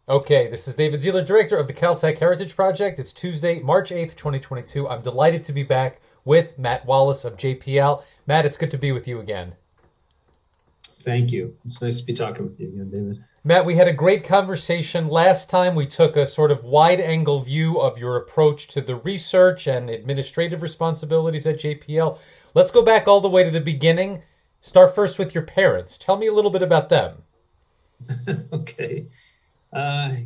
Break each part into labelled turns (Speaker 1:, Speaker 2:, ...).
Speaker 1: Okay, this is David Zierler, Director of the Caltech Heritage Project. It's Tuesday, March 8th, 2022. I'm delighted to be back with Matt Wallace of JPL. Matt, it's good to be with you again.
Speaker 2: Thank you. It's nice to be talking with you again, David.
Speaker 1: Matt, we had a great conversation. Last time we took a sort of wide angle view of your approach to the research and administrative responsibilities at JPL. Let's go back all the way to the beginning. Start first with your parents. Tell me a little bit about them.
Speaker 2: Okay. My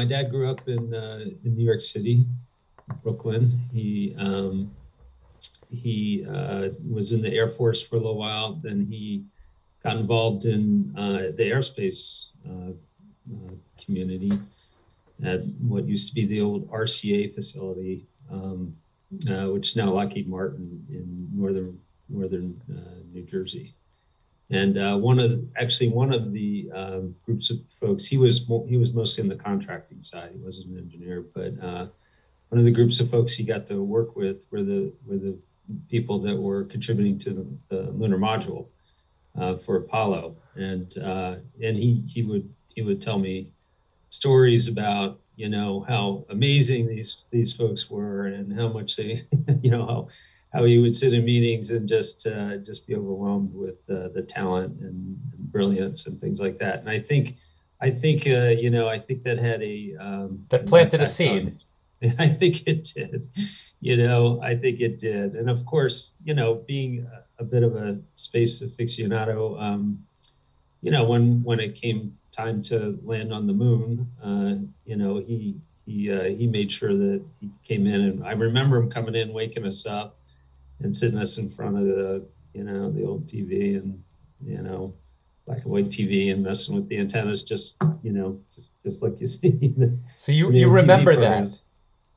Speaker 2: dad grew up in New York City, Brooklyn. He was in the Air Force for a little while. Then he got involved in the aerospace community at what used to be the old RCA facility, which is now Lockheed Martin in northern New Jersey. And one of the groups of folks, he was mostly in the contracting side. He wasn't an engineer, but one of the groups of folks he got to work with were the people that were contributing to the lunar module for Apollo, and he would tell me stories about how amazing these folks were and how much they how he would sit in meetings and just be overwhelmed with the talent and brilliance and things like that. And I think that had
Speaker 1: That
Speaker 2: an
Speaker 1: planted a
Speaker 2: impact
Speaker 1: seed.
Speaker 2: I think it did. I think it did. And of course, being a bit of a space aficionado, when it came time to land on the moon, he made sure that he came in, and I remember him coming in, waking us up, and sitting us in front of the old TV and black and white TV and messing with the antennas, just like you see
Speaker 1: So you,
Speaker 2: in the
Speaker 1: you
Speaker 2: old TV
Speaker 1: remember
Speaker 2: programs.
Speaker 1: that.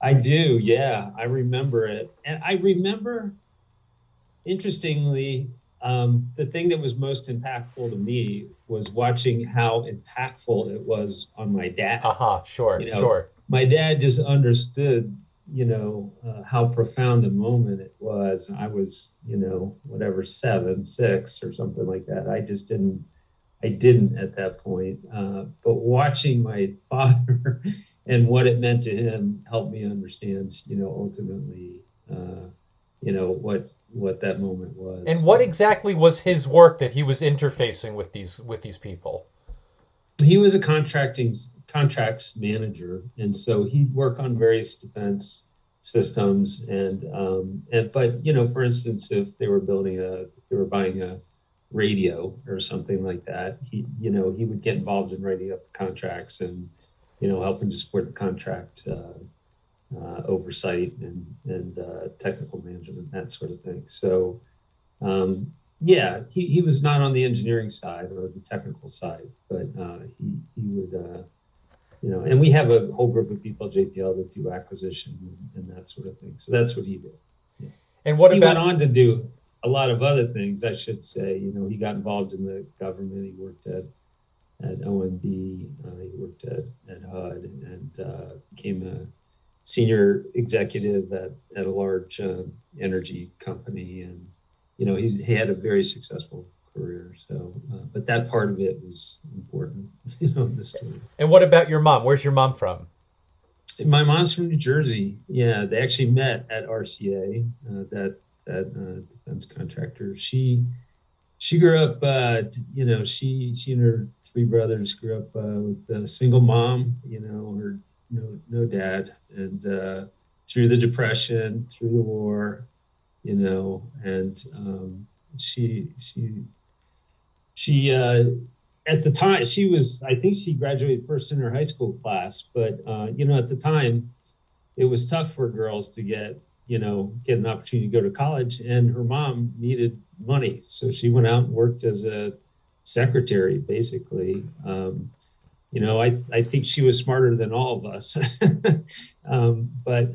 Speaker 2: I do, yeah, I remember it, and I remember, interestingly, the thing that was most impactful to me was watching how impactful it was on my dad.
Speaker 1: Aha, sure,
Speaker 2: You know,
Speaker 1: sure.
Speaker 2: my dad just understood, how profound a moment it was. I was, whatever, 7, 6, or something like that. I didn't at that point. But watching my father and what it meant to him helped me understand, ultimately, what that moment
Speaker 1: And
Speaker 2: was.
Speaker 1: what exactly was his work that he was interfacing with these people?
Speaker 2: He was a contracts manager, and so he'd work on various defense systems, and but for instance, if they were buying a radio or something like that, he would get involved in writing up the contracts and helping to support the contract oversight and technical management, that sort of thing. So yeah, he was not on the engineering side or the technical side, but he would, and we have a whole group of people at JPL that do acquisition and that sort of thing. So that's what he did. Yeah.
Speaker 1: And what
Speaker 2: He went
Speaker 1: about
Speaker 2: on to do a lot of other things, I should say. He got involved in the government. He worked at OMB. He worked at HUD and became a senior executive at a large energy company. And he had a very successful career. So, but that part of it was important, in the story.
Speaker 1: and what about your mom? Where's your mom from?
Speaker 2: My mom's from New Jersey. Yeah, they actually met at RCA, that defense contractor. She grew up, she and her three brothers grew up with a single mom. Her no dad, and through the Depression, through the war, and she at the time, I think she graduated first in her high school class, but at the time it was tough for girls to get an opportunity to go to college, and her mom needed money, so she went out and worked as a secretary, basically. I think she was smarter than all of us, but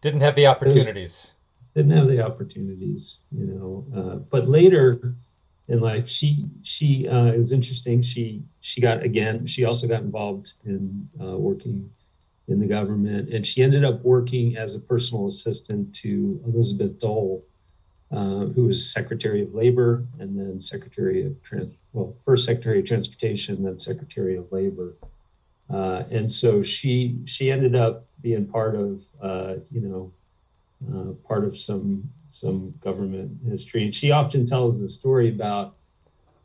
Speaker 1: Didn't have the
Speaker 2: those
Speaker 1: opportunities.
Speaker 2: didn't have the opportunities. But later in life, it was interesting. She also got involved in working in the government, and she ended up working as a personal assistant to Elizabeth Dole, who was Secretary of Labor and then first Secretary of Transportation, then Secretary of Labor. And so she ended up being part of some government history. And she often tells the story about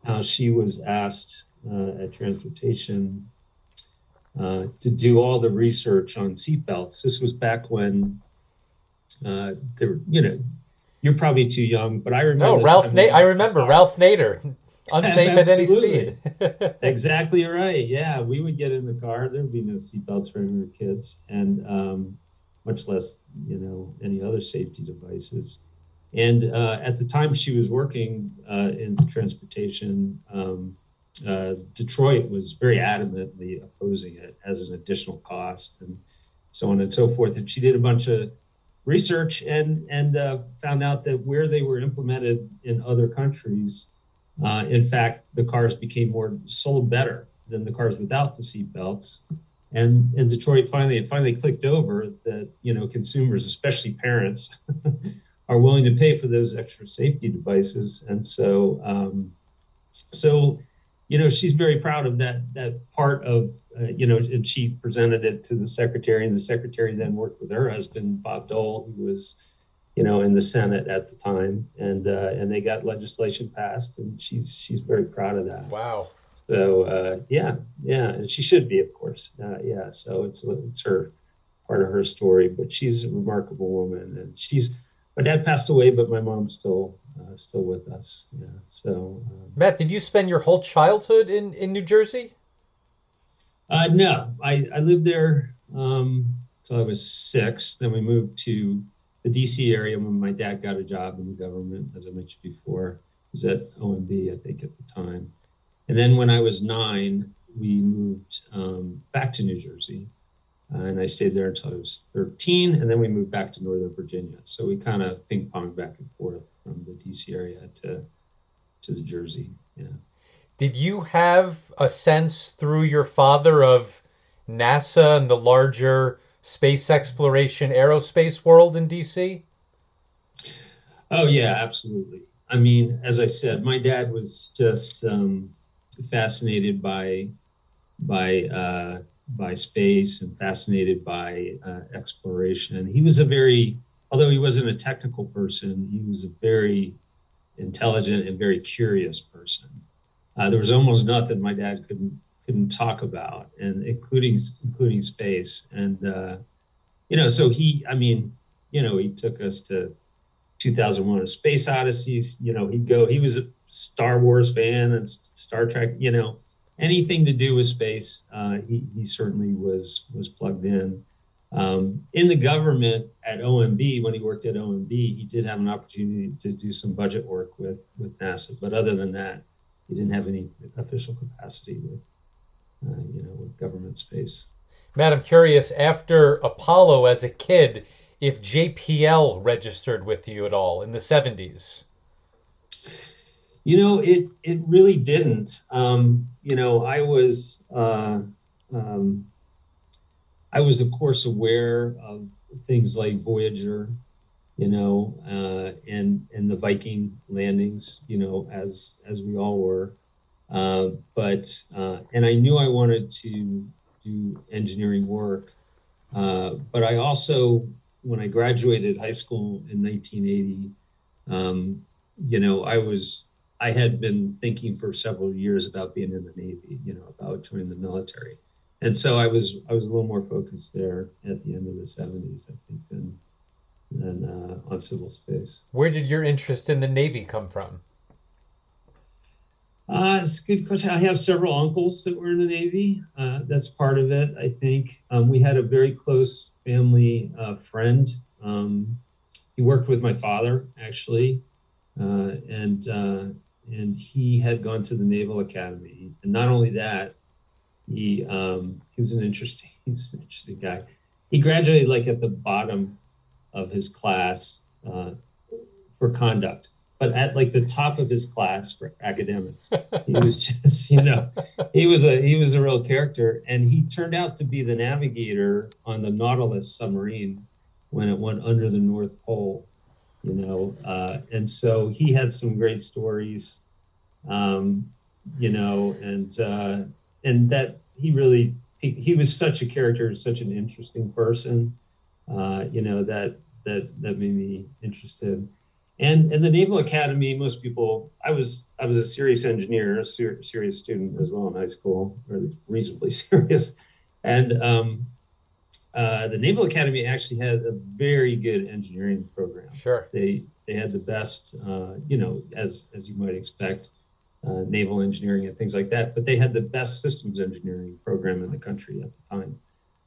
Speaker 2: how she was asked at Transportation to do all the research on seatbelts. This was back when you're probably too young, but I remember.
Speaker 1: No, I remember Ralph Nader, unsafe at any speed.
Speaker 2: Exactly right. Yeah, we would get in the car. There would be no seatbelts for any kids, and much less, any other safety devices. And at the time she was working in transportation, Detroit was very adamantly opposing it as an additional cost and so on and so forth. And she did a bunch of research and found out that where they were implemented in other countries, in fact, the cars sold better than the cars without the seatbelts. And in Detroit, it finally clicked over that, consumers, especially parents, are willing to pay for those extra safety devices. And so, she's very proud of that part of, and she presented it to the secretary, and the secretary then worked with her husband, Bob Dole, who was, in the Senate at the time, and they got legislation passed, and she's very proud of that.
Speaker 1: Wow.
Speaker 2: So yeah, and she should be, of course. So it's her part of her story, but she's a remarkable woman, and my dad passed away, but my mom's still with us. Yeah. So
Speaker 1: Matt, did you spend your whole childhood in New Jersey?
Speaker 2: No, I lived there until I was 6. Then we moved to the DC area when my dad got a job in the government, as I mentioned before. He was at OMB, I think, at the time. And then when I was 9, we moved back to New Jersey. And I stayed there until I was 13. And then we moved back to Northern Virginia. So we kind of ping-ponged back and forth from the DC area to the Jersey. Yeah.
Speaker 1: Did you have a sense through your father of NASA and the larger space exploration aerospace world in DC?
Speaker 2: Oh, yeah, absolutely. I mean, as I said, my dad was just fascinated by space and fascinated by exploration. He was although he wasn't a technical person, he was a very intelligent and very curious person. There was almost nothing my dad couldn't talk about, and including space. And so he took us to 2001: A Space Odyssey. He was a Star Wars fan and Star Trek. Anything to do with space, he certainly was plugged in. In the government at OMB, when he worked at OMB, he did have an opportunity to do some budget work with NASA. But other than that, he didn't have any official capacity with government space.
Speaker 1: Matt, I'm curious, after Apollo as a kid, if JPL registered with you at all in the 70s?
Speaker 2: It really didn't. I was of course aware of things like Voyager, and the Viking landings, as we all were. But I knew I wanted to do engineering work. But I also, when I graduated high school in 1980, I had been thinking for several years about being in the Navy, about joining the military. And so I was a little more focused there at the end of the 70s, I think, than on civil space.
Speaker 1: Where did your interest in the Navy come from?
Speaker 2: It's a good question. I have several uncles that were in the Navy. That's part of it, I think. We had a very close family friend. He worked with my father, actually, and he had gone to the Naval Academy. And not only that, he was an interesting guy. He graduated like at the bottom of his class for conduct, but at like the top of his class for academics. He was just, he was a real character, and he turned out to be the navigator on the Nautilus submarine when it went under the North Pole. and so he had some great stories, and that he was such a character, such an interesting person, that made me interested. And the Naval Academy, most people, I was a serious engineer, a serious student as well in high school, or reasonably serious. And the Naval Academy actually had a very good engineering program.
Speaker 1: Sure.
Speaker 2: They had the best, as you might expect, naval engineering and things like that. But they had the best systems engineering program in the country at the time,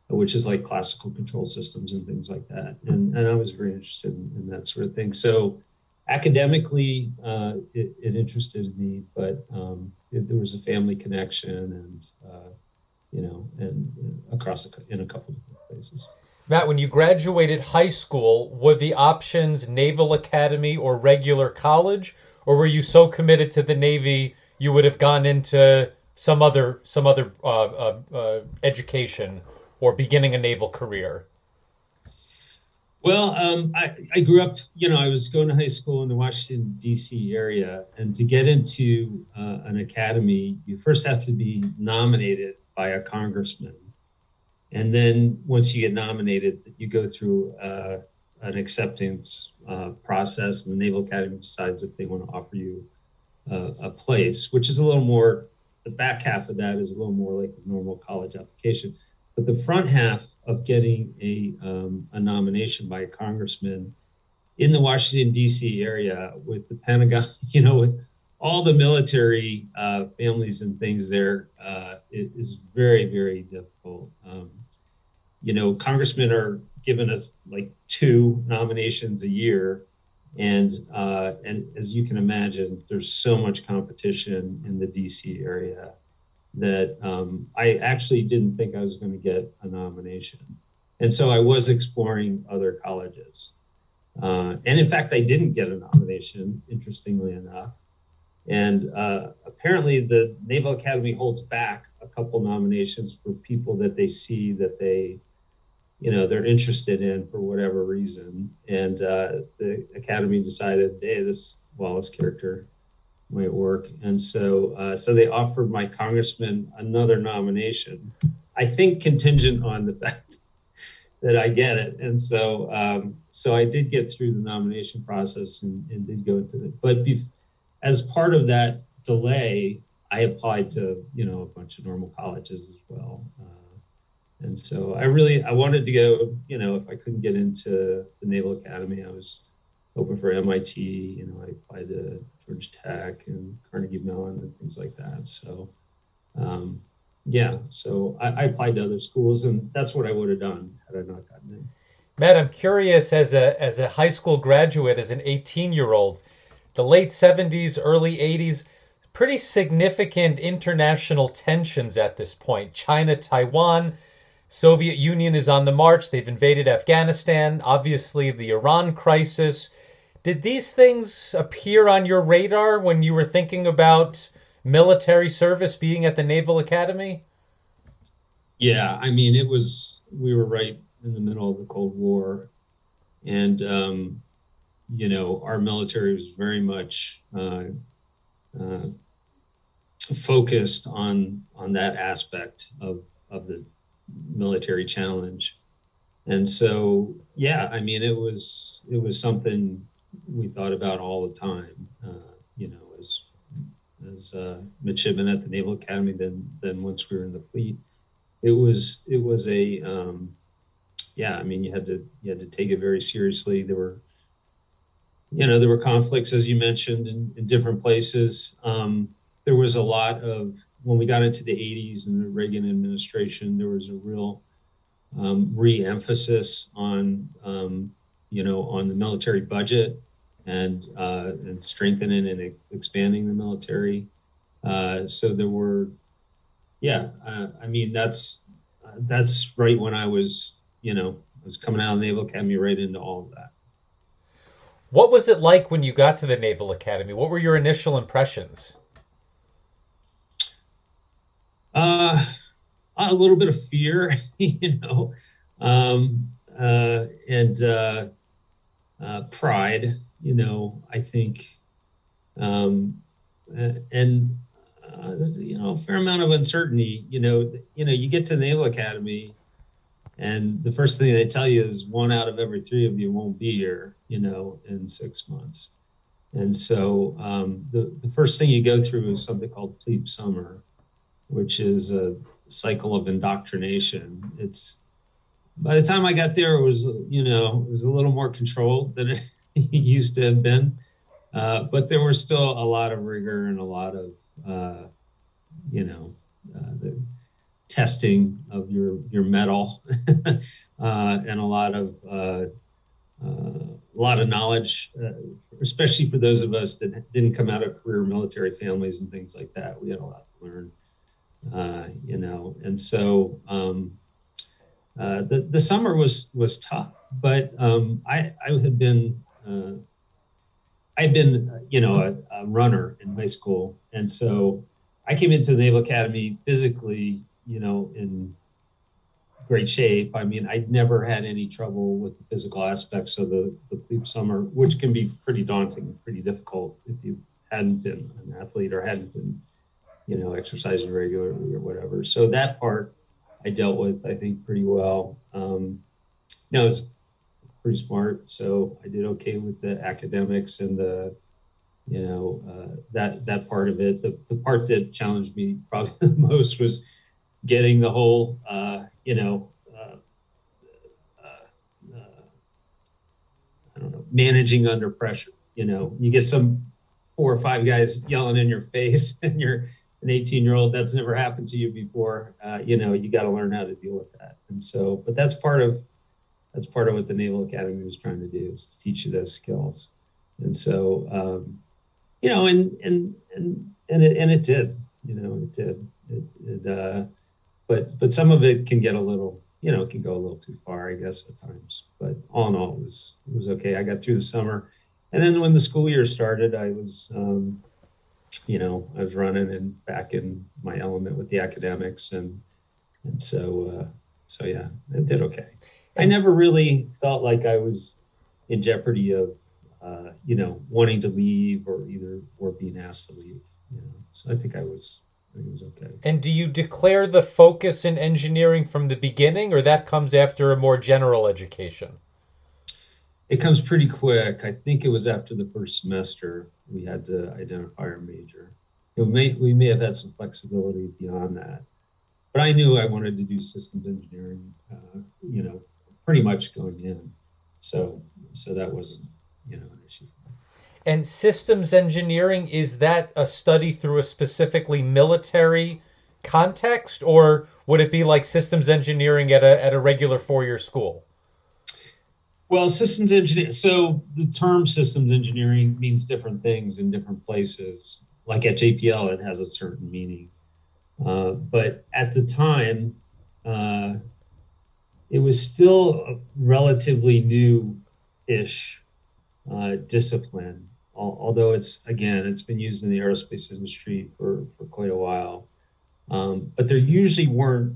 Speaker 2: which is like classical control systems and things like that. And I was very interested in that sort of thing. So academically, it interested me, but there was a family connection, and across in a couple different places.
Speaker 1: Matt, when you graduated high school, were the options Naval Academy or regular college, or were you so committed to the Navy you would have gone into some other education or beginning a naval career?
Speaker 2: Well, I grew up, I was going to high school in the Washington, D.C. area. And to get into an academy, you first have to be nominated by a congressman. And then once you get nominated, you go through an acceptance process, and the Naval Academy decides if they want to offer you a place, which is a little more, the back half of that is a little more like a normal college application. But the front half of getting a nomination by a congressman in the Washington, D.C. area with the Pentagon, with all the military families and things there, it is very, very difficult. Congressmen are given us like 2 nominations a year. And as you can imagine, there's so much competition in the D.C. area that I actually didn't think I was going to get a nomination. And so I was exploring other colleges. And in fact, I didn't get a nomination, interestingly enough. And apparently the Naval Academy holds back a couple nominations for people that they see that they're interested in for whatever reason. And the Academy decided, hey, this Wallace character might work. And so they offered my congressman another nomination, I think contingent on the fact that I get it. And so I did get through the nomination process and did go into it. But as part of that delay, I applied to, a bunch of normal colleges as well. And so I wanted to go, if I couldn't get into the Naval Academy, I was open for MIT, I applied to Georgia Tech and Carnegie Mellon and things like that. So, so I applied to other schools, and that's what I would have done had I not gotten in.
Speaker 1: Matt, I'm curious, as a high school graduate, as an 18-year-old, the late 70s, early 80s, pretty significant international tensions at this point. China, Taiwan, Soviet Union is on the march. They've invaded Afghanistan, obviously the Iran crisis. Did these things appear on your radar when you were thinking about military service, being at the Naval Academy?
Speaker 2: Yeah, we were right in the middle of the Cold War. And, our military was very much focused on that aspect of the military challenge. And so, it was something we thought about all the time, as midshipmen at the Naval Academy, then once we were in the fleet, it was a, you had to take it very seriously. There were conflicts, as you mentioned, in different places. There was a lot of, when we got into the 80s and the Reagan administration, there was a real re-emphasis on the military budget and strengthening and expanding the military. So there were, that's right when I was coming out of the Naval Academy, right into all of that.
Speaker 1: What was it like when you got to the Naval Academy? What were your initial impressions?
Speaker 2: A little bit of fear, and pride, I think, and a fair amount of uncertainty. You get to the Naval Academy, and the first thing they tell you is one out of every three of you won't be here, in 6 months. And so the first thing you go through is something called plebe summer, which is a cycle of indoctrination. It's By the time I got there, it was a little more controlled than it used to have been, but there was still a lot of rigor and a lot of the testing of your mettle and a lot of knowledge, especially for those of us that didn't come out of career military families and things like that. We had a lot to learn, and so the summer was tough, but I had been I'd been a runner in high school, and so I came into the Naval Academy physically in great shape. I mean, I'd never had any trouble with the physical aspects of the plebe summer, which can be pretty daunting, pretty difficult if you hadn't been an athlete or hadn't been, exercising regularly or whatever. So that part I dealt with, I think, pretty well. I was pretty smart, so I did okay with the academics and the, that part of it. The part that challenged me probably the most was getting the whole, I don't know, managing under pressure. You get some 4 or 5 guys yelling in your face, and you're an 18-year-old. That's never happened to you before. You got to learn how to deal with that. And so, but that's part of what the Naval Academy was trying to do, is to teach you those skills. And so, and it did. It did. But some of it can get a little, it can go a little too far, I guess, at times. But all in all, it was okay. I got through the summer, and then when the school year started, I was, I was running and back in my element with the academics, and so yeah, I did okay. I never really felt like I was in jeopardy of, wanting to leave or being asked to leave. So I think it was okay.
Speaker 1: And do you declare the focus in engineering from the beginning, or that comes after a more general education?
Speaker 2: It comes pretty quick. I think it was after the first semester we had to identify our major. We may have had some flexibility beyond that, but I knew I wanted to do systems engineering, pretty much going in. So that wasn't, an issue.
Speaker 1: And systems engineering, is that a study through a specifically military context, or would it be like systems engineering at a regular 4-year school?
Speaker 2: Well, systems engineering. So the term systems engineering means different things in different places. Like at JPL, it has a certain meaning. But at the time, it was still a relatively new-ish discipline. Although it's been used in the aerospace industry for quite a while. But there usually weren't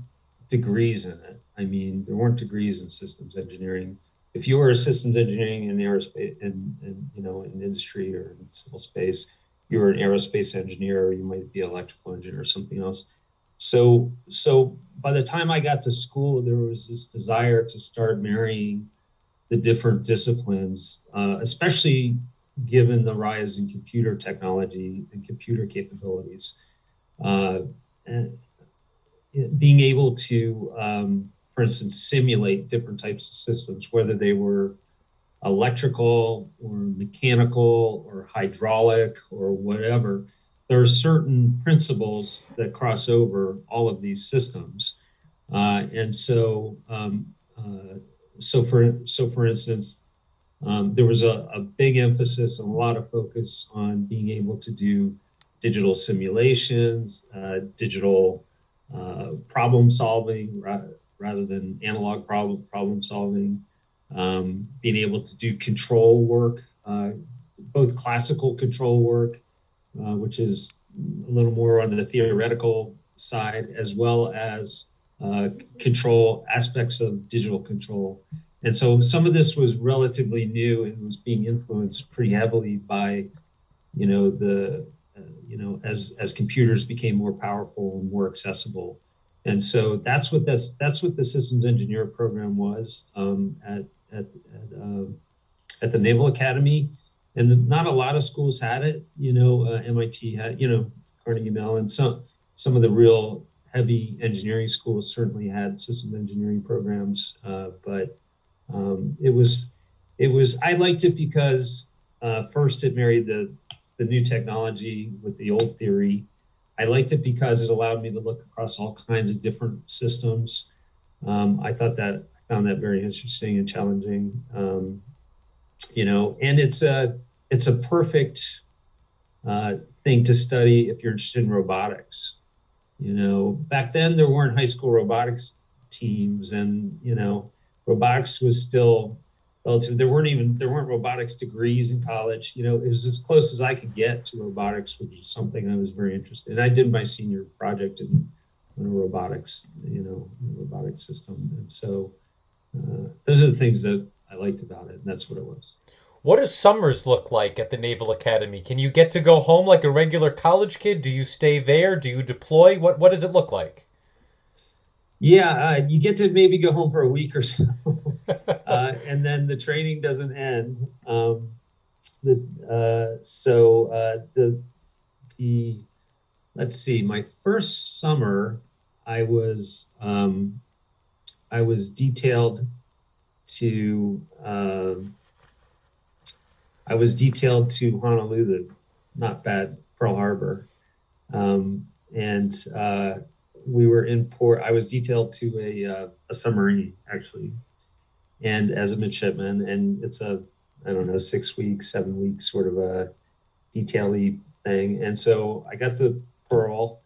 Speaker 2: degrees in it. I mean, there weren't degrees in systems engineering. If you were a systems engineering in the aerospace, in industry or in civil space, you were an aerospace engineer, or you might be an electrical engineer or something else. So by the time I got to school, there was this desire to start marrying the different disciplines, especially given the rise in computer technology and computer capabilities. And being able to, for instance, simulate different types of systems, whether they were electrical or mechanical or hydraulic or whatever. There are certain principles that cross over all of these systems. For instance, there was a big emphasis and a lot of focus on being able to do digital simulations, digital problem solving rather than analog problem solving, being able to do control work, both classical control work, which is a little more on the theoretical side, as well as control aspects of digital control. And so some of this was relatively new and was being influenced pretty heavily by, as computers became more powerful and more accessible. And so that's what the systems engineer program was at the Naval Academy. And not a lot of schools had it. MIT had, Carnegie Mellon. Some of the real heavy engineering schools certainly had systems engineering programs, but I liked it because first it married the new technology with the old theory. I liked it because it allowed me to look across all kinds of different systems. I found that very interesting and challenging. And it's a perfect thing to study if you're interested in robotics. Back then there weren't high school robotics teams, and robotics was still relative. There weren't robotics degrees in college. It was as close as I could get to robotics, which is something I was very interested in. I did my senior project in a robotics system, and so those are the things that I liked about it, and that's what it was.
Speaker 1: What do summers look like at the Naval Academy? Can you get to go home like a regular college kid? Do you stay there? Do you deploy? What does it look like?
Speaker 2: Yeah, you get to maybe go home for a week or so, and then the training doesn't end. Let's see. My first summer, I was detailed to Honolulu, not bad, Pearl Harbor, and we were in port. I was detailed to a submarine, actually, and as a midshipman, and it's I don't know, 6 weeks, 7 weeks, sort of a detail-y thing. And so I got to Pearl,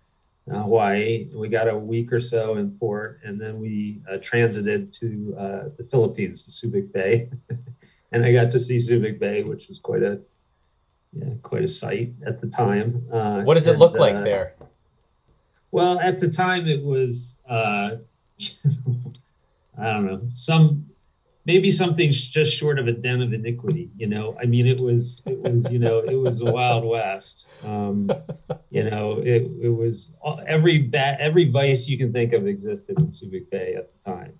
Speaker 2: Hawaii, and we got a week or so in port, and then we transited to the Philippines, to Subic Bay, and I got to see Subic Bay, which was quite a sight at the time.
Speaker 1: What does it look like there?
Speaker 2: Well, at the time it was, I don't know, maybe something just short of a den of iniquity. I mean, it was the Wild West. It was every vice you can think of existed in Subic Bay at the time,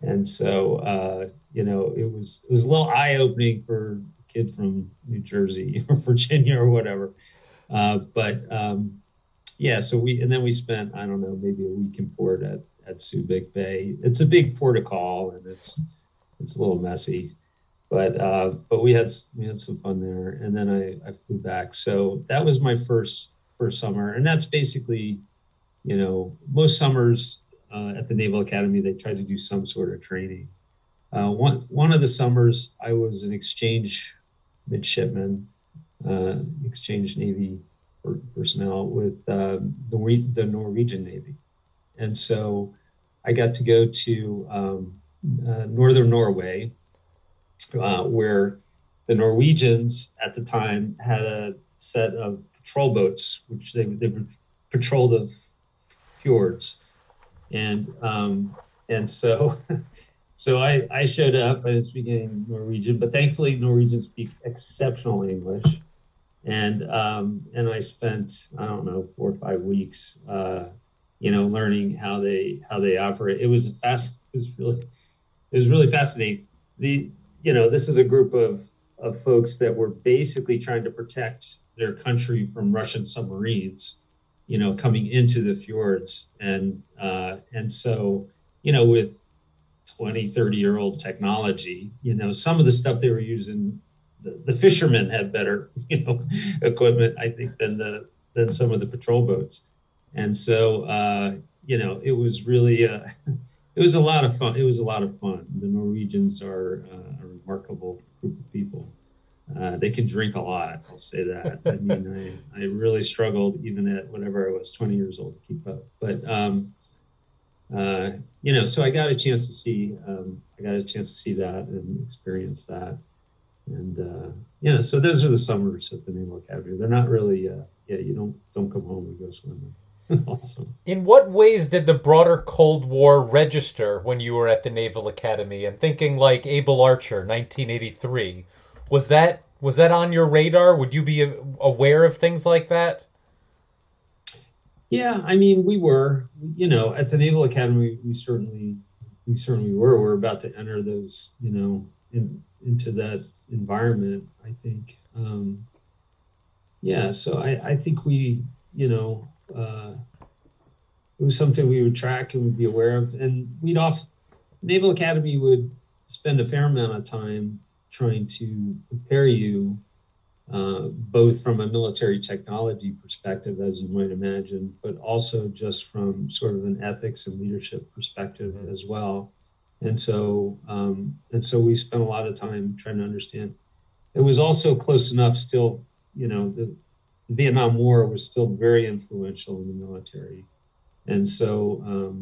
Speaker 2: and so it was a little eye opening for a kid from New Jersey or Virginia or whatever, Yeah, so we spent, I don't know, maybe a week in port at Subic Bay. It's a big port of call, and it's a little messy, but we had some fun there, and then I flew back. So that was my first summer, and that's basically, most summers at the Naval Academy, they try to do some sort of training. One of the summers I was an exchange midshipman, exchange Navy personnel with the Norwegian Navy. And so I got to go to northern Norway, where the Norwegians at the time had a set of patrol boats, which they patrolled the fjords. And so I showed up. I was speaking Norwegian, but thankfully Norwegians speak exceptional English. And I spent, I don't know, 4 or 5 weeks, learning how they operate. It was really fascinating. This is a group of folks that were basically trying to protect their country from Russian submarines, coming into the fjords. And so, with 20, 30-year-old technology, some of the stuff they were using, the fishermen had better, equipment, I think, than some of the patrol boats. And so, it was really, it was a lot of fun. It was a lot of fun. The Norwegians are a remarkable group of people. They can drink a lot, I'll say that. I mean, I really struggled even at whenever I was 20 years old to keep up. But, so I got a chance to see that and experience that. And, so those are the summers at the Naval Academy. They're not really, you don't come home and go swimming. Awesome.
Speaker 1: In what ways did the broader Cold War register when you were at the Naval Academy? I'm thinking like Able Archer, 1983. Was that on your radar? Would you be aware of things like that?
Speaker 2: Yeah, I mean, we were, at the Naval Academy, we certainly were. We're about to enter those, into that environment, I think. Yeah, so I think it was something we would track and would be aware of. And Naval Academy would spend a fair amount of time trying to prepare you, both from a military technology perspective, as you might imagine, but also just from sort of an ethics and leadership perspective
Speaker 1: Mm-hmm.
Speaker 2: as well. And so we spent a lot of time trying to understand. It was also close enough still, the Vietnam War was still very influential in the military. And so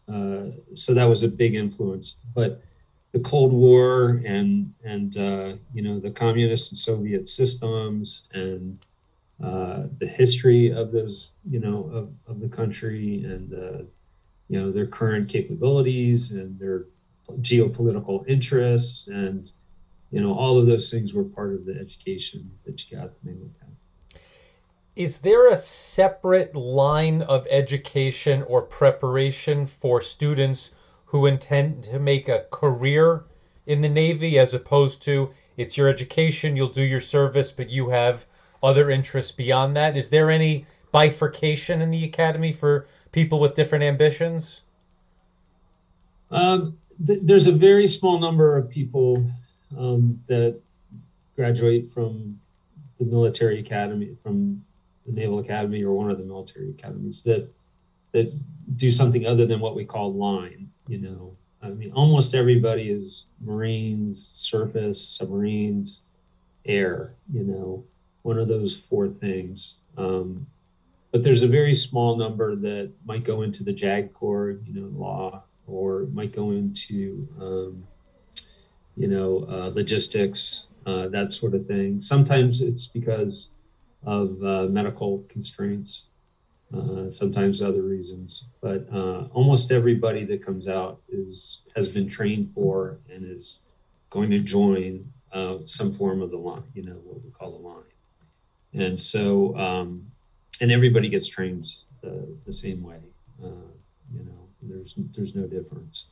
Speaker 2: that was a big influence. But the Cold War and the communist and Soviet systems and the history of those of the country and their current capabilities and their geopolitical interests and all of those things were part of the education that you got at the Naval Academy.
Speaker 1: Is there a separate line of education or preparation for students who intend to make a career in the Navy as opposed to it's your education, you'll do your service, but you have other interests beyond that? Is there any bifurcation in the academy for people with different ambitions?
Speaker 2: There's a very small number of people that graduate from the military academy, from the Naval Academy or one of the military academies that do something other than what we call line. I mean, almost everybody is Marines, surface, submarines, air. One of those four things. But there's a very small number that might go into the JAG Corps, law, or might go into logistics, that sort of thing. Sometimes it's because of medical constraints, sometimes other reasons. But almost everybody that comes out has been trained for and is going to join some form of the line, what we call the line. And so, and everybody gets trained the same way. There's no difference.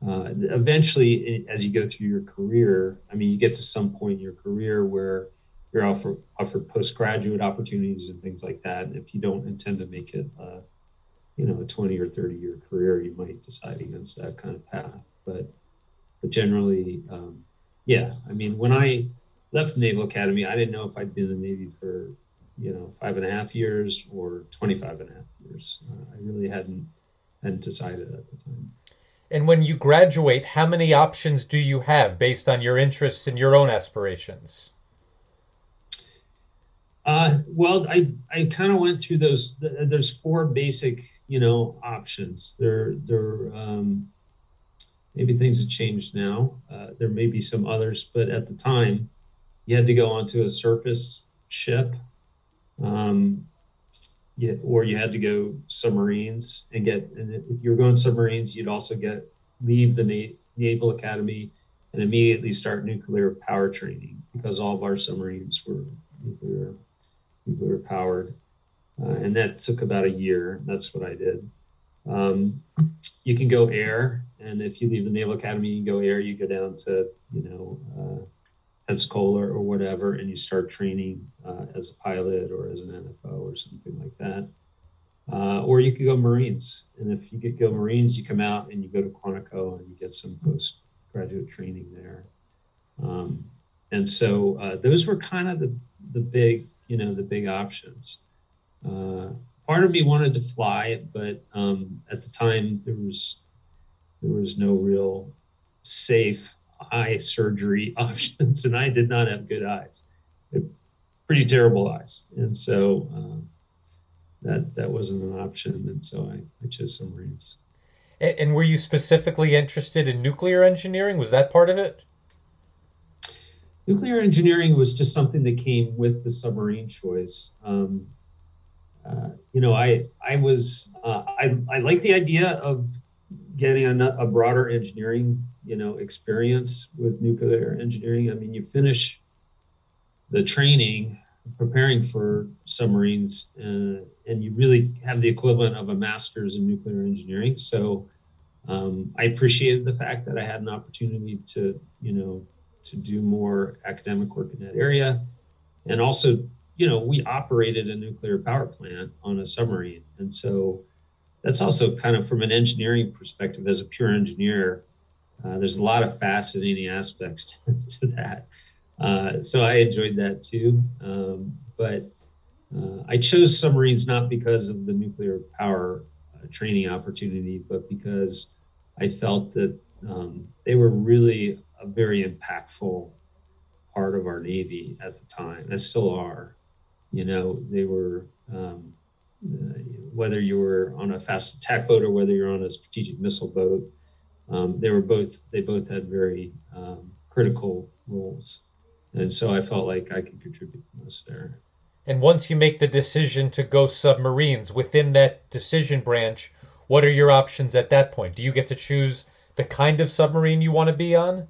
Speaker 2: Eventually, as you go through your career, I mean, you get to some point in your career where you're offered postgraduate opportunities and things like that. And if you don't intend to make it, a 20 or 30-year career, you might decide against that kind of path. But generally, yeah. I mean, when I left the Naval Academy, I didn't know if I'd been in the Navy for 5.5 years or 25 and a half years. I really hadn't decided at the time.
Speaker 1: And when you graduate, how many options do you have based on your interests and your own aspirations?
Speaker 2: Well, I kind of went through those. There's four basic, options. Maybe things have changed now. There may be some others, but at the time, you had to go onto a surface ship, or you had to go submarines and if you were going submarines, you'd also leave the Naval Academy and immediately start nuclear power training because all of our submarines were nuclear powered. And that took about a year. That's what I did. You can go air. And if you leave the Naval Academy, you go air, you go down to, Pensacola or whatever, and you start training as a pilot or as an NFO or something like that. Or you could go Marines. And if you could go Marines, you come out and you go to Quantico and you get some postgraduate training there. And so those were kind of the big options. Part of me wanted to fly, but at the time there was no real safe eye surgery options, and I did not have good eyes, pretty terrible eyes, and so that wasn't an option, and so I chose submarines.
Speaker 1: And were you specifically interested in nuclear engineering? Was that part of it?
Speaker 2: Nuclear engineering was just something that came with the submarine choice. I like the idea of getting a broader engineering, experience with nuclear engineering. I mean, you finish the training preparing for submarines, and you really have the equivalent of a master's in nuclear engineering. So I appreciated the fact that I had an opportunity to do more academic work in that area. And also, we operated a nuclear power plant on a submarine. And so that's also kind of from an engineering perspective, as a pure engineer, there's a lot of fascinating aspects to that. So I enjoyed that too. But I chose submarines not because of the nuclear power training opportunity, but because I felt that they were really a very impactful part of our Navy at the time, and still are. They were, whether you were on a fast attack boat or whether you're on a strategic missile boat, they both had very critical roles. And so I felt like I could contribute the most there.
Speaker 1: And once you make the decision to go submarines within that decision branch, what are your options at that point? Do you get to choose the kind of submarine you want to be on?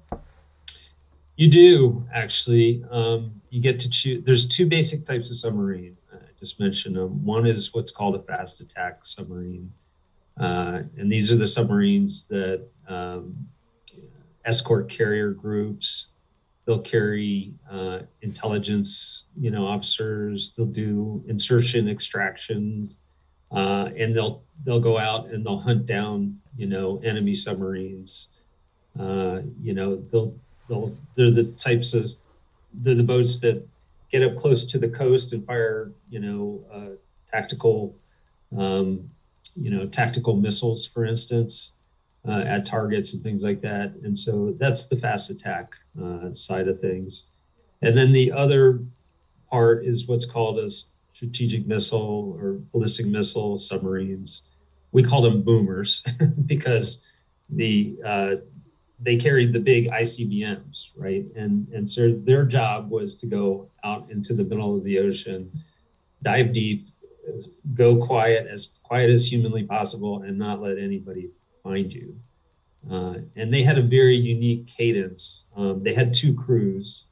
Speaker 2: You do, actually. You get to choose. There's two basic types of submarine. I just mentioned them. One is what's called a fast attack submarine. And these are the submarines that escort carrier groups. They'll carry intelligence, officers. They'll do insertion extractions, and they'll go out and they'll hunt down, enemy submarines. They're they're the boats that get up close to the coast and fire, tactical, tactical missiles, for instance, at targets and things like that. And so that's the fast attack side of things. And then the other part is what's called a strategic missile or ballistic missile submarines. We call them boomers because they carried the big ICBMs, right? And so their job was to go out into the middle of the ocean, dive deep, go quiet as humanly possible, and not let anybody find you. And they had a very unique cadence. They had two crews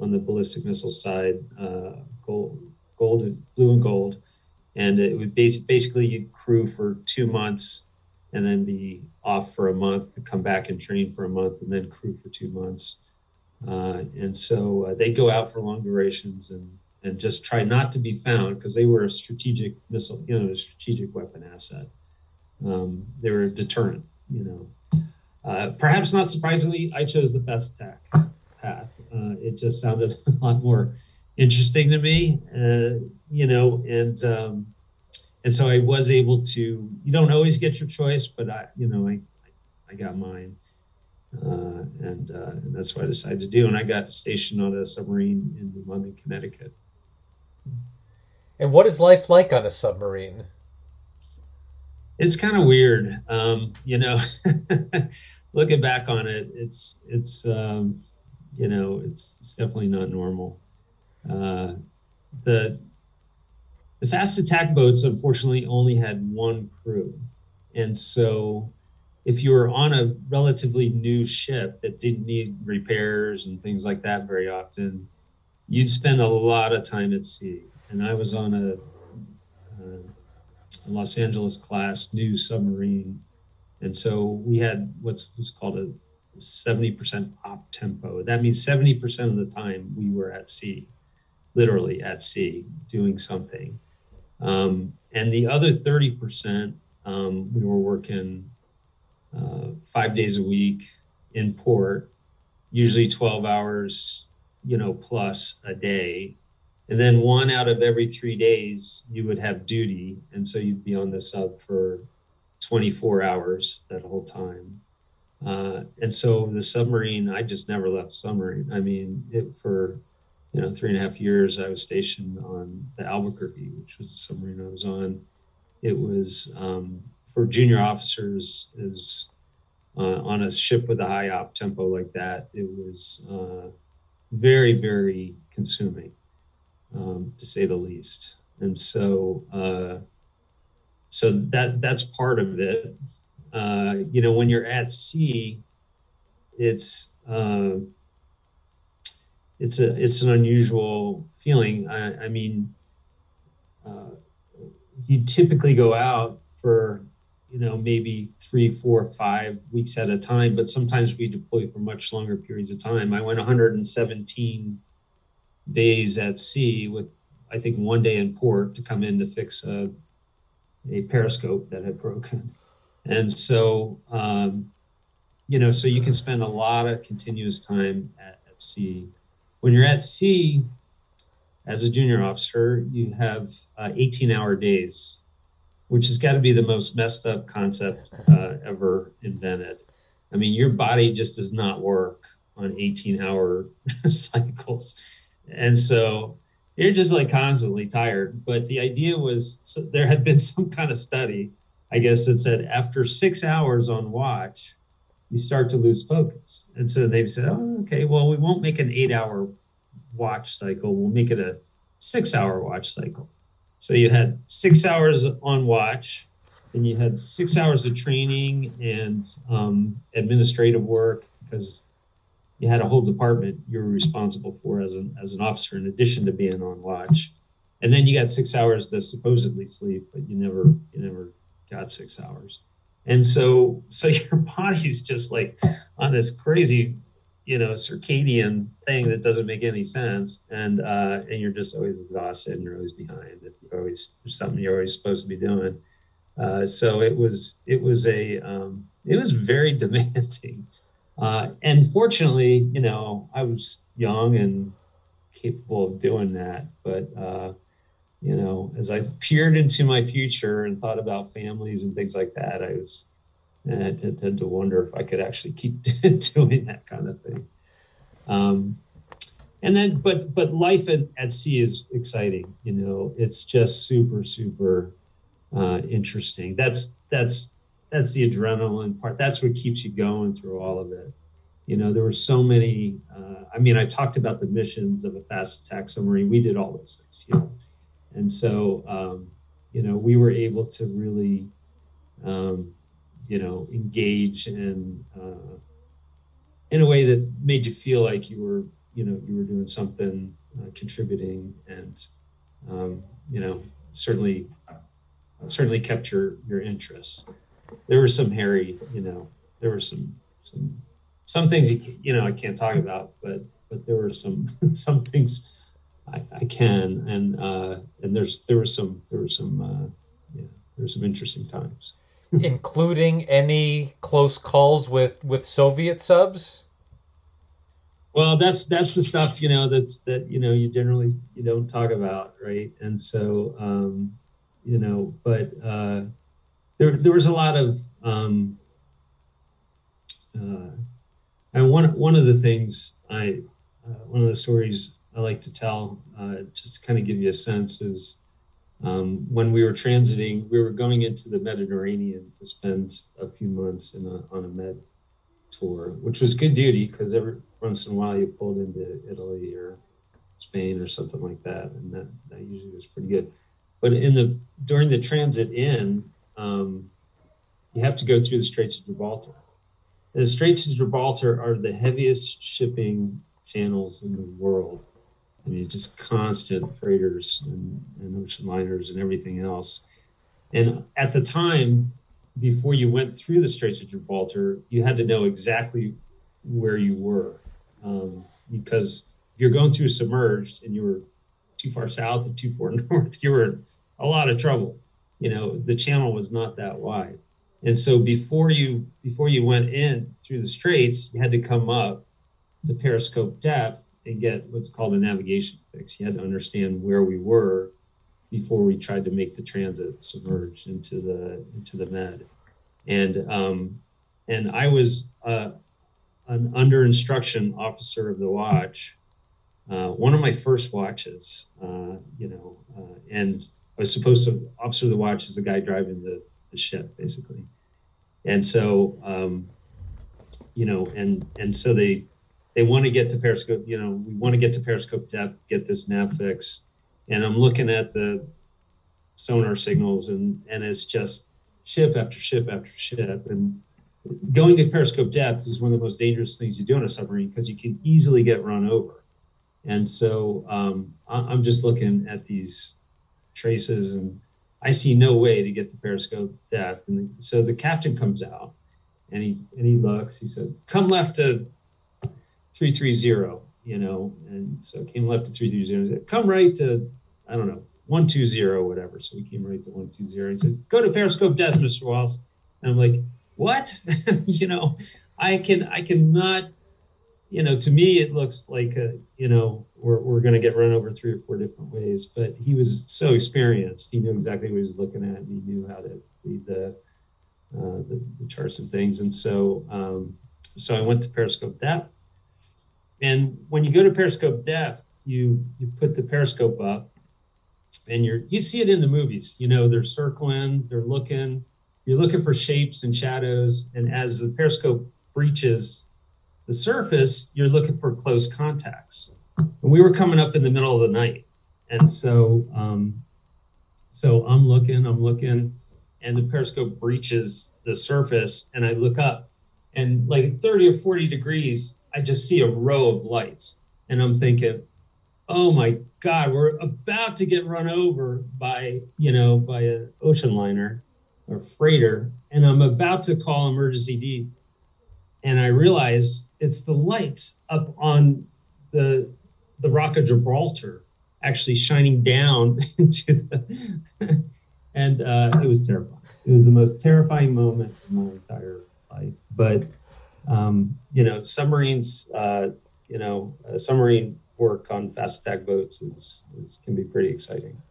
Speaker 2: on the ballistic missile side, blue and gold, and it would basically you'd crew for 2 months and then be off for a month, come back and train for a month, and then crew for 2 months. And so they go out for long durations and just try not to be found because they were a strategic missile, a strategic weapon asset. They were a deterrent, Perhaps not surprisingly, I chose the fast attack path. It just sounded a lot more interesting to me, and so I was able to. You don't always get your choice, but I got mine, and that's what I decided to do. And I got stationed on a submarine in New London, Connecticut.
Speaker 1: And what is life like on a submarine?
Speaker 2: It's kind of weird, Looking back on it, it's definitely not normal. The fast attack boats, unfortunately, only had one crew. And so if you were on a relatively new ship that didn't need repairs and things like that very often, you'd spend a lot of time at sea. And I was on a Los Angeles class new submarine. And so we had what's called a 70% op tempo. That means 70% of the time we were at sea, literally at sea, doing something. And the other 30%, we were working 5 days a week in port, usually 12 hours, plus a day. And then 1 out of every 3 days, you would have duty. And so you'd be on the sub for 24 hours that whole time. And so the submarine, I just never left the submarine. I mean, for 3.5 years, I was stationed on the Albuquerque, which was the submarine I was on. It was for junior officers is on a ship with a high op tempo like that. It was very, very consuming, to say the least. And so that's part of it. When you're at sea, it's it's an unusual feeling. I mean, uh, you typically go out for maybe 3, 4, 5 weeks at a time, but sometimes we deploy for much longer periods of time. I went 117 days at sea with, I think, 1 day in port to come in to fix a periscope that had broken. And so, so you can spend a lot of continuous time at sea. When you're at sea as a junior officer, you have 18-hour days, which has got to be the most messed up concept ever invented. I mean, your body just does not work on 18-hour cycles. And so you're just like constantly tired. But the idea was, so there had been some kind of study, I guess, that said after 6 hours on watch, you start to lose focus. And so they said, oh, okay, well, we won't make an 8-hour watch cycle. We'll make it a 6-hour watch cycle. So you had 6 hours on watch, and you had 6 hours of training and administrative work, because you had a whole department you were responsible for as an officer, in addition to being on watch. And then you got 6 hours to supposedly sleep, but you never got 6 hours. And so your body's just like on this crazy, circadian thing that doesn't make any sense, and you're just always exhausted, and you're always behind. There's something you're always supposed to be doing. So it was very demanding. And fortunately, I was young and capable of doing that. But as I peered into my future and thought about families and things like that, I had to wonder if I could actually keep doing that kind of thing. And then, but life at sea is exciting. It's just super, super interesting. That's the adrenaline part. That's what keeps you going through all of it. There were so many. I talked about the missions of a fast attack submarine. We did all those things, and so we were able to really engage in a way that made you feel like you were doing something, contributing, and certainly kept your interest. There were some hairy, there were some things I can't talk about, but there were some things I can, and there were some interesting times.
Speaker 1: Including any close calls with Soviet subs?
Speaker 2: Well, that's the stuff you generally don't talk about, right? And so but there was a lot of and one of the things one of the stories I like to tell, just to kind of give you a sense, is when we were transiting, we were going into the Mediterranean to spend a few months on a med tour, which was good duty, because every once in a while you pulled into Italy or Spain or something like that, and that usually was pretty good. But during the transit in, you have to go through the Straits of Gibraltar. And the Straits of Gibraltar are the heaviest shipping channels in the world. I mean, just constant freighters and ocean liners and everything else. And at the time, before you went through the Straits of Gibraltar, you had to know exactly where you were, because if you're going through submerged and you were too far south or too far north, you were in a lot of trouble. The channel was not that wide. And so before you went in through the Straits, you had to come up to periscope depth and get what's called a navigation fix. You had to understand where we were before we tried to make the transit submerged into the med. And I was an under instruction officer of the watch, one of my first watches, and I was supposed to officer of the watch as the guy driving the ship, basically. And so and so they want to get to periscope, we want to get to periscope depth, get this nav fix. And I'm looking at the sonar signals, and it's just ship after ship after ship. And going to periscope depth is one of the most dangerous things you do on a submarine because you can easily get run over. And so I'm just looking at these traces, and I see no way to get to periscope depth. And so the captain comes out, and he looks. He said, "Come left to 330," and so came left to 330. He said, "Come right to, I don't know, 120, whatever." So we came right to 120. He said, "Go to periscope depth, Mr. Wallace." And I'm like, "What?" I cannot. To me, it looks like we're going to get run over 3 or 4 different ways. But he was so experienced; he knew exactly what he was looking at, and he knew how to read the charts and things. And so I went to periscope depth. And when you go to periscope depth, you put the periscope up, and you see it in the movies. They're circling, they're looking. You're looking for shapes and shadows, and as the periscope breaches the surface, you're looking for close contacts. And we were coming up in the middle of the night, and so I'm looking, and the periscope breaches the surface, and I look up, and like at 30 or 40 degrees, I just see a row of lights, and I'm thinking, oh my God, we're about to get run over by an ocean liner or freighter, and I'm about to call emergency deep. And I realize it's the lights up on the Rock of Gibraltar actually shining down into and it was terrifying. It was the most terrifying moment in my entire life. But submarines, submarine work on fast attack boats can be pretty exciting.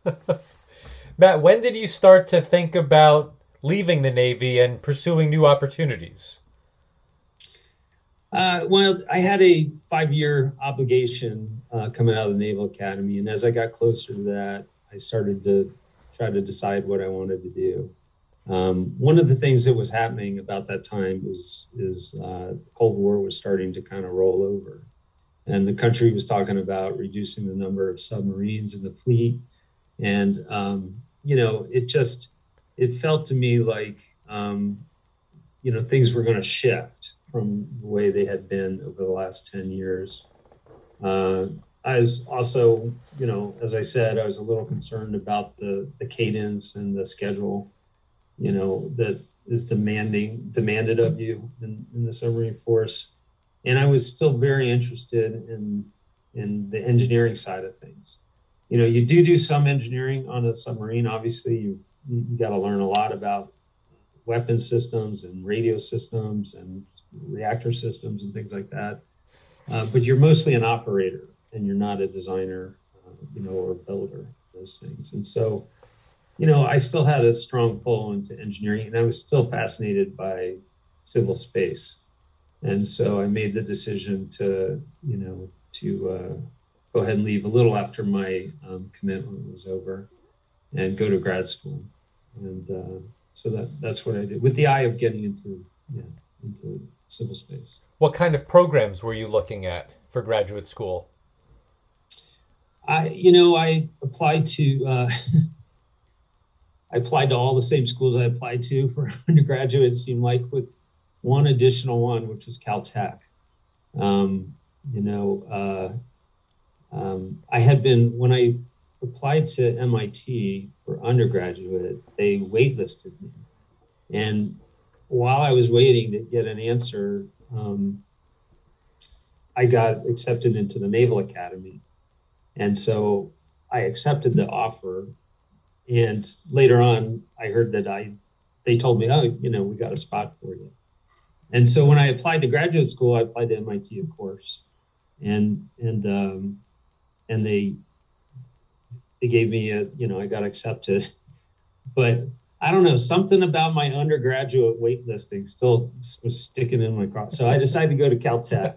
Speaker 1: Matt, when did you start to think about leaving the Navy and pursuing new opportunities?
Speaker 2: Well, I had a 5-year obligation coming out of the Naval Academy, and as I got closer to that, I started to try to decide what I wanted to do. One of the things that was happening about that time is the Cold War was starting to kind of roll over, and the country was talking about reducing the number of submarines in the fleet, and it felt to me like things were going to shift from the way they had been over the last 10 years. I was also, as I said, I was a little concerned about the cadence and the schedule, that is demanded of you in the submarine force. And I was still very interested in the engineering side of things. You do some engineering on a submarine. Obviously, you got to learn a lot about weapon systems and radio systems and reactor systems and things like that. But you're mostly an operator, and you're not a designer, or a builder, those things. And so, I still had a strong pull into engineering, and I was still fascinated by civil space. And so I made the decision to go ahead and leave a little after my commitment was over and go to grad school. And so that's what I did, with the eye of getting into civil space.
Speaker 1: What kind of programs were you looking at for graduate school?
Speaker 2: I applied to all the same schools I applied to for undergraduate. It seemed like, with one additional one, which was Caltech. I had been, when I applied to MIT for undergraduate, they waitlisted me, and while I was waiting to get an answer, I got accepted into the Naval Academy. And so I accepted the offer. And later on, I heard that they told me, oh, we got a spot for you. And so when I applied to graduate school, I applied to MIT, of course. And they gave me I got accepted. But I don't know, something about my undergraduate waitlisting still was sticking in my craw. So I decided to go to Caltech,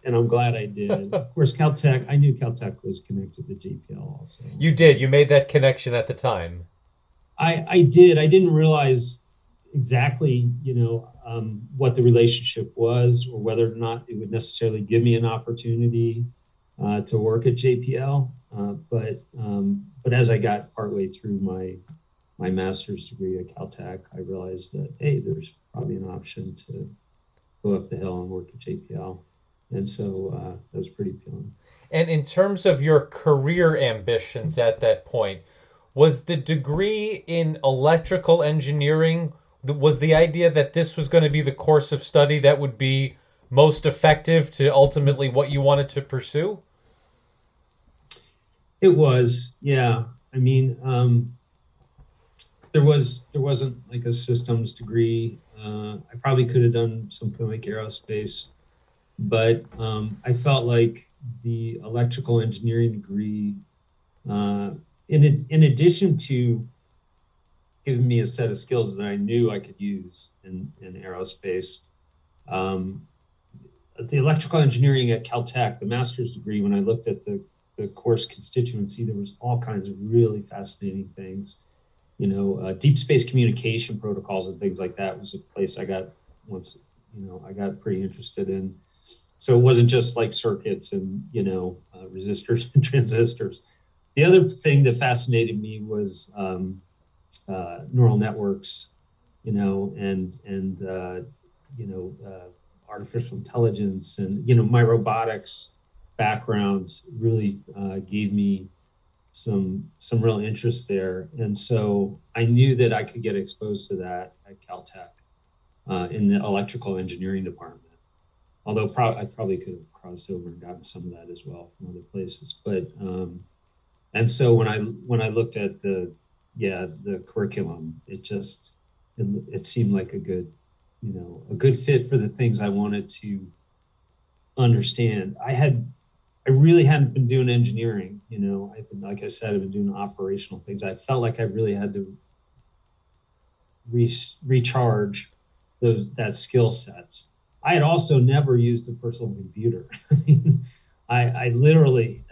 Speaker 2: and I'm glad I did. Of course, Caltech, I knew Caltech was connected to JPL also.
Speaker 1: You did. You made that connection at the time.
Speaker 2: I did. I didn't realize exactly, what the relationship was, or whether or not it would necessarily give me an opportunity. to work at JPL. But as I got partway through my master's degree at Caltech, I realized that, hey, there's probably an option to go up the hill and work at JPL. And so that was pretty appealing.
Speaker 1: And in terms of your career ambitions at that point, was the degree in electrical engineering, was the idea that this was going to be the course of study that would be most effective to ultimately what you wanted to pursue?
Speaker 2: It was, yeah. I mean, there wasn't like a systems degree. I probably could have done something like aerospace, but I felt like the electrical engineering degree, in addition to giving me a set of skills that I knew I could use in aerospace, um, the electrical engineering at Caltech, the master's degree, when I looked at the course constituency, there was all kinds of really fascinating things. Deep space communication protocols and things like that was a place I got once, I got pretty interested in. So it wasn't just like circuits and, resistors and transistors. The other thing that fascinated me was neural networks, artificial intelligence, and my robotics background really gave me some real interest there, and so I knew that I could get exposed to that at Caltech in the electrical engineering department. Although I probably could have crossed over and gotten some of that as well from other places, but and so when I looked at the curriculum, it seemed like a good fit for the things I wanted to understand. I really hadn't been doing engineering. Like I said, I've been doing operational things. I felt like I really had to recharge that skill sets. I had also never used a personal computer. I mean, I literally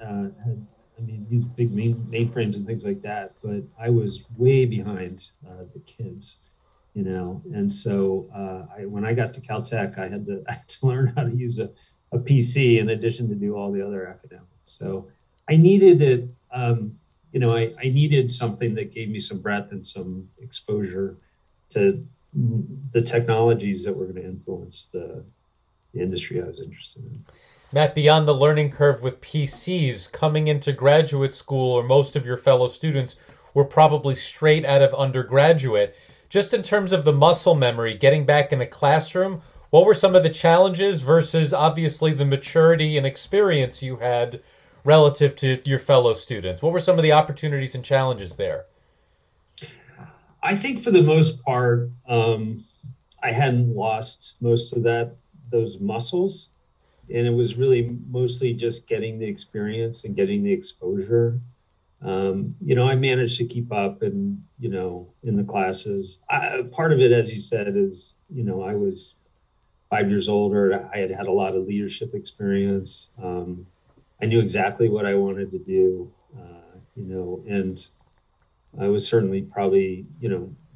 Speaker 2: used big mainframes and things like that, but I was way behind the kids, And so when I got to Caltech, I had to learn how to use a PC in addition to do all the other academics. So I needed it. I needed something that gave me some breadth and some exposure to the technologies that were going to influence the industry I was interested in.
Speaker 1: Matt, beyond the learning curve with PCs, coming into graduate school, or most of your fellow students were probably straight out of undergraduate. Just in terms of the muscle memory, getting back in a classroom, what were some of the challenges versus obviously the maturity and experience you had relative to your fellow students? What were some of the opportunities and challenges there?
Speaker 2: I think for the most part, I hadn't lost most of those muscles. And it was really mostly just getting the experience and getting the exposure. I managed to keep up and, in the classes. Part of it, as you said, is, I was 5 years older. I had a lot of leadership experience. I knew exactly what I wanted to do, and I was certainly probably,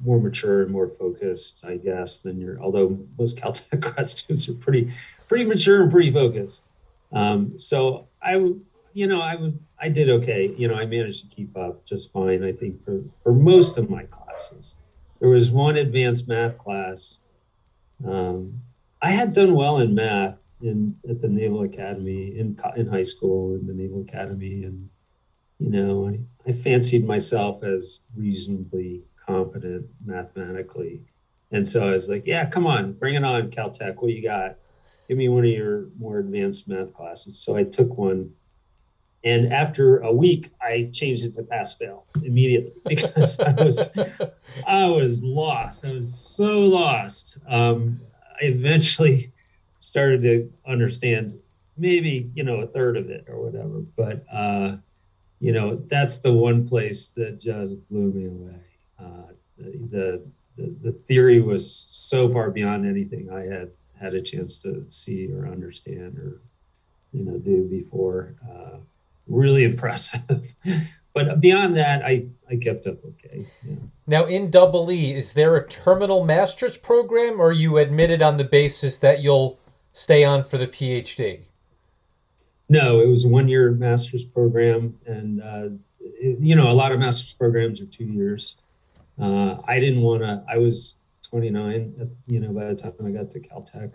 Speaker 2: more mature and more focused, I guess, although most Caltech grad students are pretty mature and pretty focused. So I did okay. I managed to keep up just fine, I think, for most of my classes. There was one advanced math class. I had done well in math at the Naval Academy in high school, in the Naval Academy, and I fancied myself as reasonably competent mathematically, and so I was like, "Yeah, come on, bring it on, Caltech. What you got? Give me one of your more advanced math classes." So I took one, and after a week, I changed it to pass fail immediately because I was lost. I was so lost. I eventually started to understand maybe a third of it or whatever, but that's the one place that just blew me away. The theory was so far beyond anything I had a chance to see or understand or do before. Really impressive. But beyond that, I kept up okay. Yeah.
Speaker 1: Now, in Double E, is there a terminal master's program, or are you admitted on the basis that you'll stay on for the PhD?
Speaker 2: No, it was a 1 year master's program, and a lot of master's programs are 2 years. I didn't want to. I was 29, by the time I got to Caltech.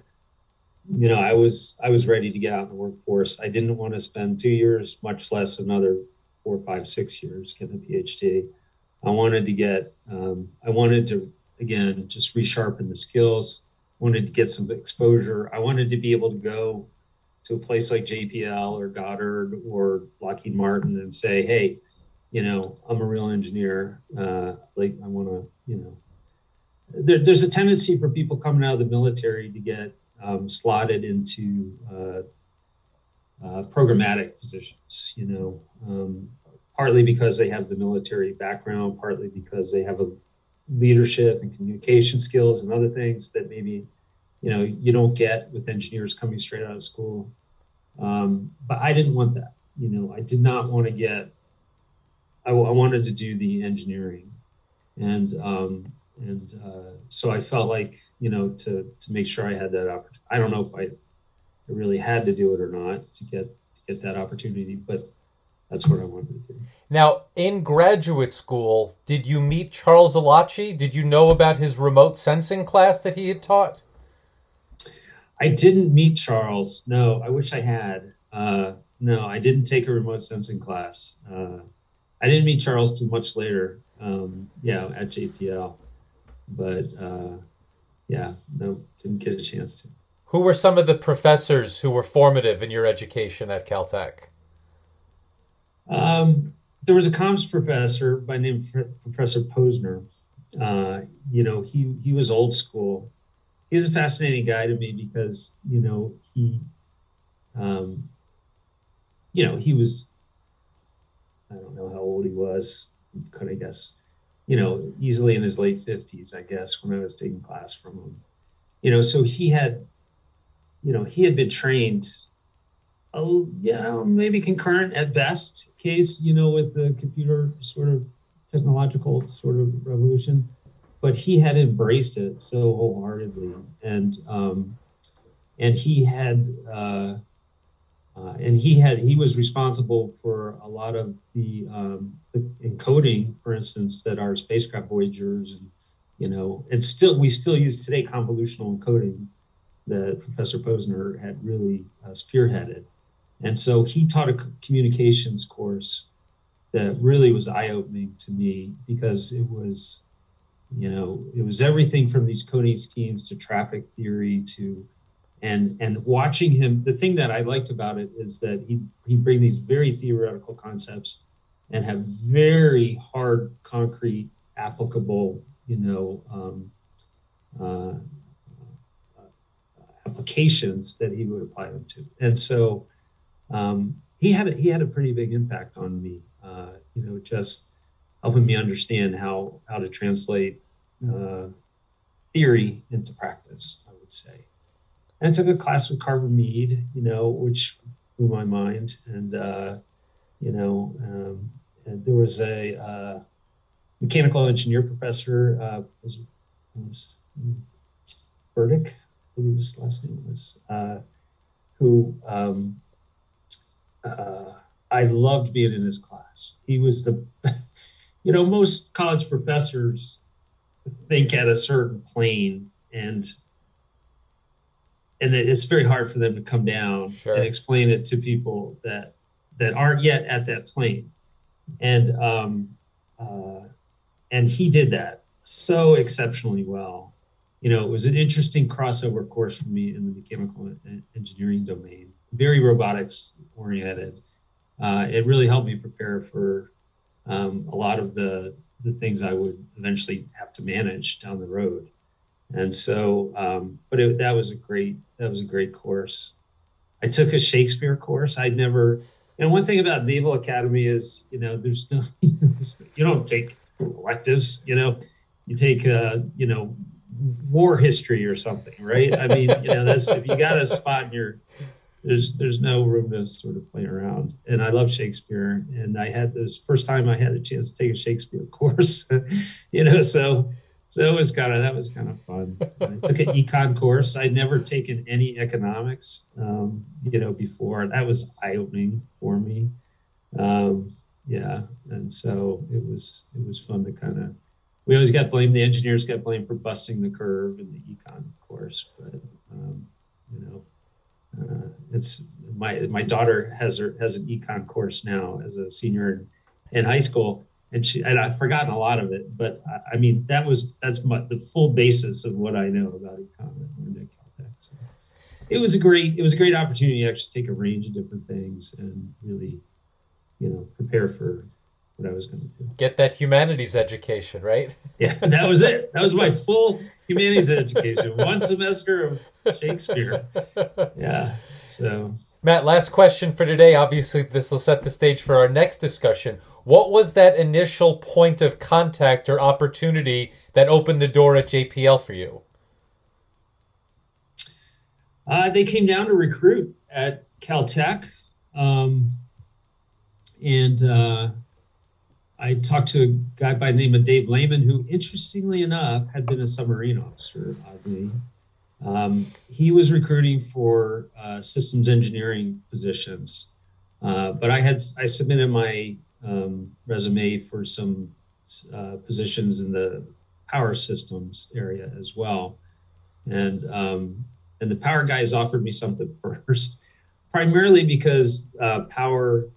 Speaker 2: I was ready to get out in the workforce. I didn't want to spend 2 years, much less another 4, 5, 6 years getting a PhD. I wanted to again just resharpen the skills. Wanted to get some exposure. I wanted to be able to go to a place like JPL or Goddard or Lockheed Martin and say, hey, I'm a real engineer. Like I want to, there's a tendency for people coming out of the military to get slotted into programmatic positions, partly because they have the military background, partly because they have a leadership and communication skills and other things that maybe, you don't get with engineers coming straight out of school. But I didn't want that. I did not want to I wanted to do the engineering. And so I felt like, to make sure I had that opportunity. I don't know if I really had to do it or not to get that opportunity, but that's what I wanted to do.
Speaker 1: Now, in graduate school, did you meet Charles Alachi? Did you know about his remote sensing class that he had taught?
Speaker 2: I didn't meet Charles. No, I wish I had. No, I didn't take a remote sensing class. I didn't meet Charles too much later. At JPL, but no, didn't get a chance to.
Speaker 1: Who were some of the professors who were formative in your education at Caltech?
Speaker 2: There was a comms professor by name Professor Posner. He was old school. He was a fascinating guy to me because he was, I don't know how old he was, could I guess, easily in his late 50s, I guess, when I was taking class from him. So he had been trained, maybe concurrent at best case, with the computer sort of technological sort of revolution, but he had embraced it so wholeheartedly, and he was responsible for a lot of the encoding, for instance, that our spacecraft Voyagers and we still use today convolutional encoding that Professor Posner had really spearheaded. And so he taught a communications course that really was eye-opening to me because it was everything from these coding schemes to traffic theory to and watching him. The thing that I liked about it is that he'd bring these very theoretical concepts and have very hard, concrete, applicable, applications that he would apply them to. And so he had a pretty big impact on me, just helping me understand how to translate theory into practice, I would say. And I took a class with Carver Mead, which blew my mind. And, and there was a mechanical engineer professor, was Burdick, I believe his last name was, who I loved being in his class. He was most college professors think at a certain plane, and it's very hard for them to come down
Speaker 1: Sure.
Speaker 2: and explain it to people that aren't yet at that plane. And he did that so exceptionally well. It was an interesting crossover course for me in the mechanical engineering domain, very robotics oriented. It really helped me prepare for a lot of the things I would eventually have to manage down the road. And so, that was a great course. I took a Shakespeare course. And one thing about Naval Academy is, there's no, you don't take electives, you take, war history or something, right? I mean, that's, if you got a spot in there's no room to sort of play around. And I love Shakespeare, and I had this first time I had a chance to take a Shakespeare course, so So that was kind of fun. I took an econ course. I'd never taken any economics, before. That was eye opening for me. Yeah, and so it was fun to kind of. We always got blamed. The engineers got blamed for busting the curve in the econ course, but you know, it's my daughter has an econ course now as a senior in high school, and I've forgotten a lot of it, but I mean the full basis of what I know about econ I learned at Caltech. So it was a great opportunity to actually take a range of different things and really prepare for what I was going to do.
Speaker 1: Get that humanities education, right?
Speaker 2: Yeah, that was it. That was my full humanities education. One semester of Shakespeare. Yeah. So,
Speaker 1: Matt, last question for today. Obviously, this will set the stage for our next discussion. What was that initial point of contact or opportunity that opened the door at JPL for you?
Speaker 2: They came down to recruit at Caltech. And I talked to a guy by the name of Dave Lehman, who, interestingly enough, had been a submarine officer, oddly. He was recruiting for systems engineering positions, but I submitted my resume for some positions in the power systems area as well, and the power guys offered me something first, primarily because power.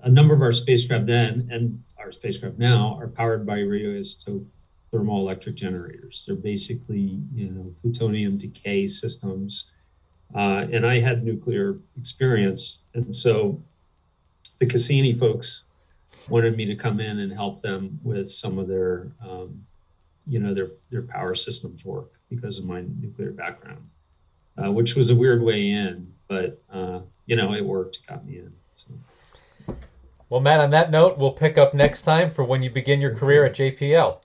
Speaker 2: A number of our spacecraft then and our spacecraft now are powered by radioisotope thermoelectric generators. They're basically, plutonium decay systems. And I had nuclear experience. And so the Cassini folks wanted me to come in and help them with some of their power systems work because of my nuclear background, which was a weird way in, but, it worked, got me in. So.
Speaker 1: Well, Matt, on that note, we'll pick up next time for when you begin your career at JPL.